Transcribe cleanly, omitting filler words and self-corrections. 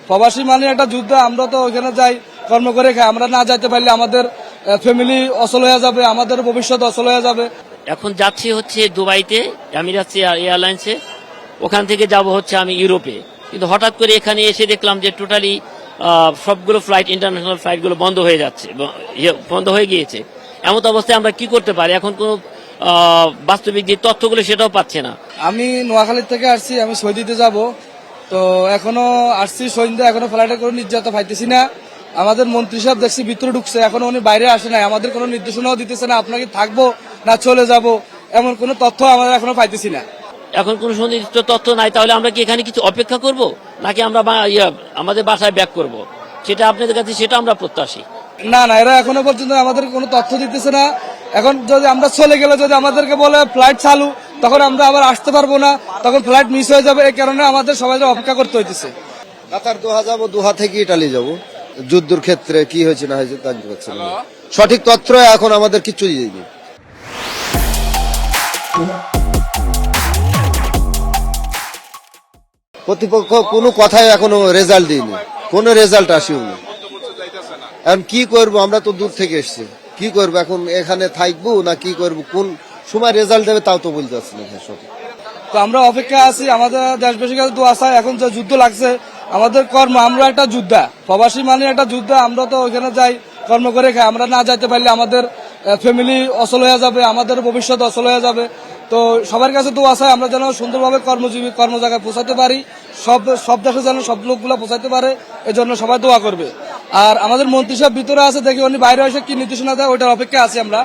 প্রবাসী মানে একটা যুদ্ধ। আমরা তো ওখানে যাই কর্ম করে খাই, আমরা না যাইতে পারলে আমাদের ফ্যামিলি অচল হয়ে যাবে, আমাদের ভবিষ্যৎ অচল হয়ে যাবে। এখন যাচ্ছি হচ্ছে দুবাইতে, এমিরাটস এয়ারলাইন্সে। ওখান থেকে যাব হচ্ছে আমি ইউরোপে। কিন্তু হঠাৎ করে এখানে এসে দেখলাম যে টোটালি সবগুলো ফ্লাইট, ইন্টারন্যাশনাল ফ্লাইটগুলো বন্ধ হয়ে যাচ্ছে, বন্ধ হয়ে গিয়েছে। এমন অবস্থায় আমরা কি করতে পারি? এখন কোনো বাস্তবিক যে তথ্যগুলো সেটাও পাচ্ছে না। আমি নোয়াখালীর থেকে আসছি, আমি সৌদিতে যাব। তো এখনো আসছি সন্ধ্যা, এখনো ফ্লাইটে কোনো নির্যাতন পাইতেছি না। আমাদের মন্ত্রী সাহেব দেখছি ভিতরে ঢুকছে, এখনো উনি বাইরে আসে নাই। আমাদের কোনো নির্দেশনাও দিতেছে না, আপনাকে থাকবো না চলে যাব, এমন কোনো তথ্য আমরা এখনো পাইতেছি না। এখন কোনো সুনির্দিষ্ট তথ্য নাই। তাহলে আমরা কি এখানে কিছু অপেক্ষা করব, নাকি আমরা আমাদের বাসায় ব্যাক করব? সেটা আপনাদের কাছে, সেটা আমরা প্রত্যাশী। না না, এরা এখনো পর্যন্ত আমাদের কোনো তথ্য দিতেছে না। এখন যদি আমরা চলে গেলে, যদি আমাদেরকে বলে ফ্লাইট চালু, তখন আমরা আবার আসতে পারবো না, তখন ফ্লাইট মিস হয়ে যাবে। এই কারণে আমাদের সবাই অপেক্ষা করতে হইতেছে। কাতার দোহা যাবো, দোহা থেকে ইটালি যাব। যুদ্ধের ক্ষেত্রে কি হয়েছে না হয়েছে জানতে পারছি না। সঠিক তথ্য এখন আমাদের কিছু দিইনি। কর্তৃপক্ষ কোনো কথাই এখনো রেজাল্ট দিইনি, কোনো রেজাল্ট আসেনি। এখন কি করব, আমরা তো দূর থেকে এসেছি, কি করব এখন? এখানে থাকবো না কি করব? কোন সময় রেজাল্ট দেবে তাও তো বলতে পারছি না সঠিক। তো আমরা অপেক্ষা আছি, আমাদের দেশবাসীর কাছে দোয়া চাই। এখন যে যুদ্ধ লাগছে, আমাদের কর্ম, আমরা একটা যোদ্ধা, প্রবাসী মানে একটা যুদ্ধ। আমরা তো ওখানে যাই কর্ম করে খাই, আমরা না যাইতে পারলে আমাদের ফ্যামিলি অচল হয়ে যাবে, আমাদের ভবিষ্যৎ অচল হয়ে যাবে। তো সবার কাছে দোয়া চাই, আমরা যেন সুন্দরভাবে কর্মজীবী কর্মজায়গায় পৌঁছাতে পারি, সব দেশে যেন সব লোকগুলো পৌঁছাতে পারে, এজন্য সবাই দোয়া করবে। আর আমাদের মন্ত্রী সাহেব ভিতরে আছে, দেখি উনি বাইরে এসে কি নির্দেশনা দেয়, ওইটার অপেক্ষা আছি আমরা।